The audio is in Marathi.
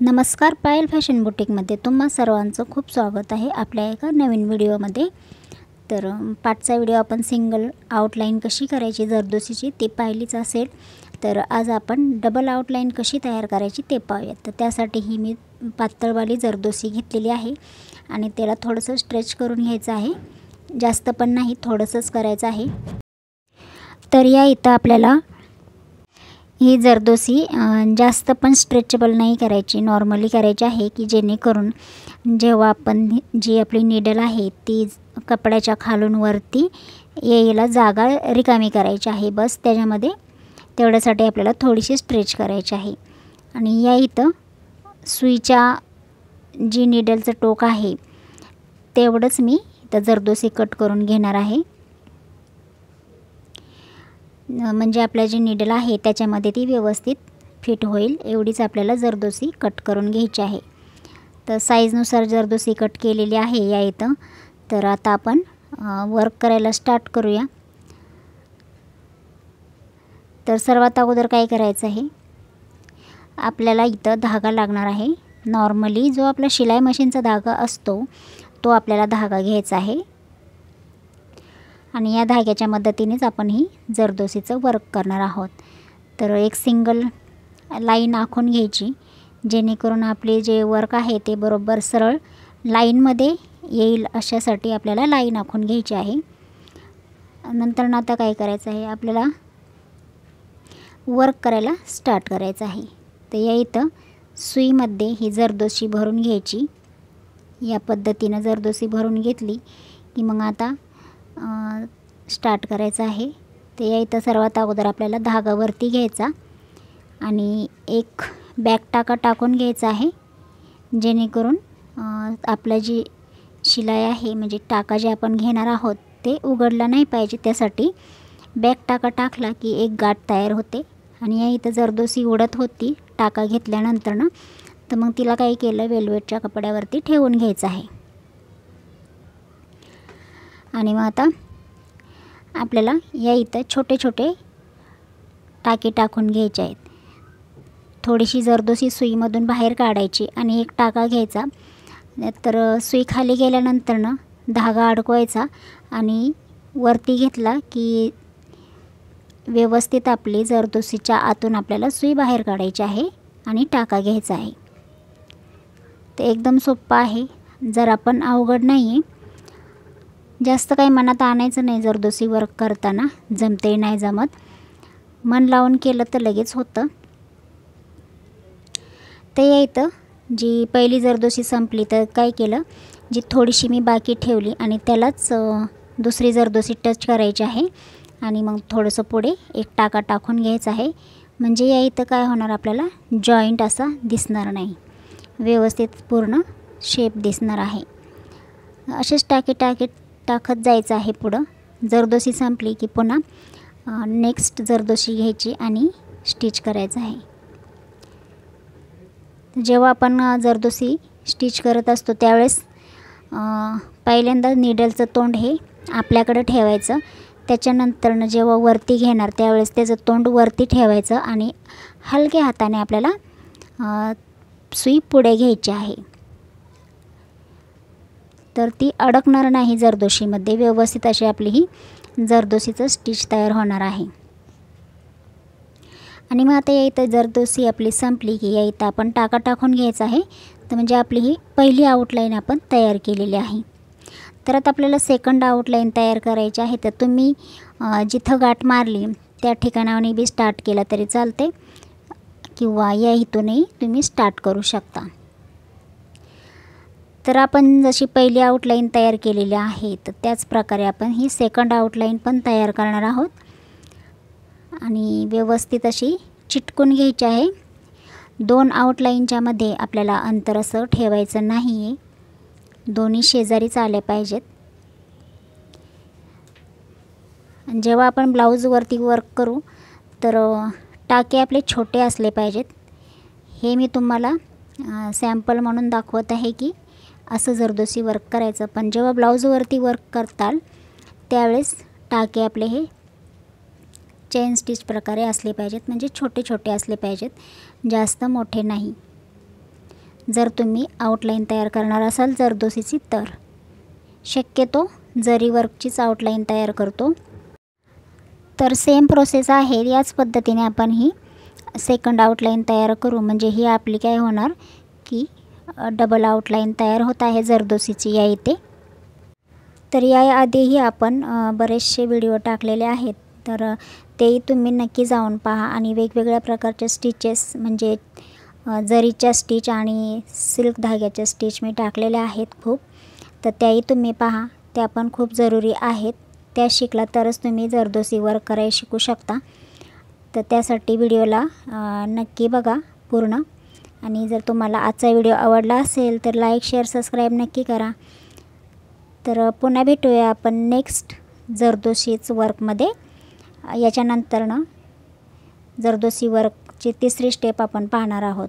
नमस्कार, पायल फॅशन बुटीकमध्ये तुम्हा सर्वांचं खूप स्वागत आहे आपल्या एका नवीन व्हिडिओमध्ये। तर पाठचा व्हिडिओ आपण सिंगल आउटलाईन कशी करायची जरदोसीची ते पाहिलीच असेल। तर आज आपण डबल आउटलाईन कशी तयार करायची ते पाहूयात। तर त्यासाठी ही मी पातळवाली जरदोसी घेतलेली आहे आणि त्याला थोडंसं स्ट्रेच करून घ्यायचं आहे, जास्त पण नाही, थोडंसंच करायचं आहे। तर या इथं आपल्याला ही जरदोसी जास्त पण स्ट्रेचेबल नाही करायची, नॉर्मली करायची आहे की जेणेकरून जेव्हा आपण जी आपली नीडल आहे ती कपड्याच्या खालून वरती यायला जागा रिकामी करायची आहे, बस त्याच्यामध्ये तेवढ्यासाठी आपल्याला थोडीशी स्ट्रेच करायची आहे। आणि या इथं सुईच्या जी नीडलचं टोक आहे तेवढंच मी इथं जरदोसी कट करून घेणार आहे, म्हणजे आपल्या जी नीडल आहे त्याच्यामध्ये ती व्यवस्थित फिट होईल एवढीच आपल्याला जरदोसी कट करून घ्यायची आहे। तर साईजनुसार जरदोसी कट केलेली आहे या इथं। तर आता आपण वर्क करायला स्टार्ट करूया। तर सर्वात अगोदर काय करायचं आहे, आपल्याला इथं धागा लागणार आहे। नॉर्मली जो आपला शिलाई मशीनचा धागा असतो तो आपल्याला धागा घ्यायचा आहे आणि या धाग्याच्या मदतीनेच आपण ही जरदोसीचं वर्क करणार आहोत। तर एक सिंगल लाईन आखून घ्यायची जेणेकरून आपले जे वर्क आहे ते बरोबर सरळ लाईनमध्ये येईल, अशासाठी आपल्याला लाईन आखून घ्यायची आहे। नंतर आता काय करायचं आहे, आपल्याला वर्क करायला स्टार्ट करायचं आहे। तर या इथं सुईमध्ये ही जरदोसी भरून घ्यायची, या पद्धतीनं जरदोसी भरून घेतली की मग आता स्टार्ट करायचं आहे। तर या इथं सर्वात अगोदर आपल्याला धागा वरती घ्यायचा आणि एक बॅक टाका टाकून घ्यायचा आहे, जेणेकरून आपला जी शिलाई आहे म्हणजे टाका जे आपण घेणार आहोत ते उघडला नाही पाहिजे, त्यासाठी बॅक टाका टाकला की एक गाठ तयार होते। आणि या इथं जरदोसी उडत होती टाका घेतल्यानंतर ना, तर मग तिला काय केलं, वेल्वेटच्या कपड्यावरती ठेवून घ्यायचं आहे। आणि मग आता आपल्याला या इथं छोटे छोटे टाके टाकून घ्यायचे आहेत। थोडीशी जरदोसी सुईमधून बाहेर काढायची आणि एक टाका घ्यायचा। तर सुई खाली गेल्यानंतर ना धागा अडकवायचा आणि वरती घेतला की व्यवस्थित आपली जरदोसीच्या आतून आपल्याला सुई बाहेर काढायची आहे आणि टाका घ्यायचा आहे। ते एकदम सोपं आहे, जर पण अवघड नाही आहे, जास्त काही मनात आणायचं नाही। जरदोसी वर्क करताना जमते नाही जमत, मन लावून केलं तर लगेच होतं। ते या इथं जी पहिली जरदोसी संपली तर काय केलं, जी थोडीशी मी बाकी ठेवली आणि त्यालाच दुसरी जरदोसी टच करायची आहे आणि मग थोडंसं पुढे एक टाका टाकून घ्यायचा आहे, म्हणजे या इथं काय होणार, आपल्याला जॉईंट असा दिसणार नाही, व्यवस्थित पूर्ण शेप दिसणार आहे। असेच टाके टाकत जायचं आहे पुढं। जरदोसी संपली की पुन्हा नेक्स्ट जरदोसी घ्यायची आणि स्टिच करायचं आहे। जेव्हा आपण जरदोसी स्टिच करत असतो त्यावेळेस पहिल्यांदा नीडलचं तोंड हे आपल्याकडे ठेवायचं, त्याच्यानंतरनं जेव्हा वरती घेणार त्यावेळेस त्याचं तोंड वरती ठेवायचं आणि हलक्या हाताने आपल्याला सुई पुढे घ्यायची आहे। तर ती अडकणार नाही जरदोशीमध्ये, व्यवस्थित अशी आपली ही जरदोसीचं स्टिच तयार होणार आहे। आणि मग आता या इथं जरदोसी आपली संपली की या इथं आपण टाका टाकून घ्यायचा आहे, तर म्हणजे आपली ही पहिली आउटलाईन आपण तयार केलेली आहे। तर आता आपल्याला सेकंड आउटलाईन तयार करायची आहे। तर तुम्ही जिथं गाठ मारली त्या ठिकाणावरून बी स्टार्ट केला तरी चालते किंवा या इथूनही तुम्ही स्टार्ट करू शकता। तर आपण जशी पहिली आउटलाईन तयार केलेली आहे तर त्याच प्रकारे आपण ही सेकंड आउटलाईन पण तयार करणार आहोत आणि व्यवस्थित अशी चिटकून घ्यायची आहे। दोन आउटलाईनच्या मध्ये आपल्याला अंतर असं ठेवायचं नाही आहे, दोन्ही शेजारीच आले पाहिजेत। जेव्हा आपण ब्लाऊजवरती वर्क करू तर टाके आपले छोटे असले पाहिजेत। हे मी तुम्हाला सॅम्पल म्हणून दाखवत आहे की असं जरदोसी वर्क करायचं, पण जेव्हा ब्लाऊजवरती वर्क करताल त्यावेळेस टाके आपले हे चेन स्टिच प्रकारे असले पाहिजेत, म्हणजे छोटे छोटे असले पाहिजेत, जास्त मोठे नाही। जर तुम्ही आउटलाईन तयार करणार असाल जरदोसीची तर. शक्यतो जरी वर्कचीच आउटलाईन तयार करतो. तर सेम प्रोसेस आहे, याच पद्धतीने आपण ही सेकंड आउटलाईन तयार करू. म्हणजे ही आपली काय होणार की डबल आउटलाईन तयार होत आहे जरदोसीची या इथे. तर याआधीही आपण बरेचसे व्हिडिओ टाकलेले आहेत, तर तेही तुम्ही नक्की जाऊन पहा. आणि वेगवेगळ्या प्रकारचे स्टिचेस म्हणजे जरीच्या स्टिच आणि सिल्क धाग्याच्या स्टिच मी टाकलेल्या आहेत खूप, तर त्याही तुम्ही पहा. त्या पण खूप जरुरी आहेत. त्या शिकला तरच तुम्ही जरदोसी वर्क करायला शिकू शकता. तर त्यासाठी व्हिडिओला नक्की बघा पूर्ण. आणि जर तुम्हाला आजचा व्हिडिओ आवडला असेल तर लाईक शेअर सबस्क्राईब नक्की करा. तर पुन्हा भेटूया आपण नेक्स्ट जरदोशीच वर्कमध्ये. याच्यानंतरनं जरदोसी वर्कची तिसरी स्टेप आपण पाहणार आहोत.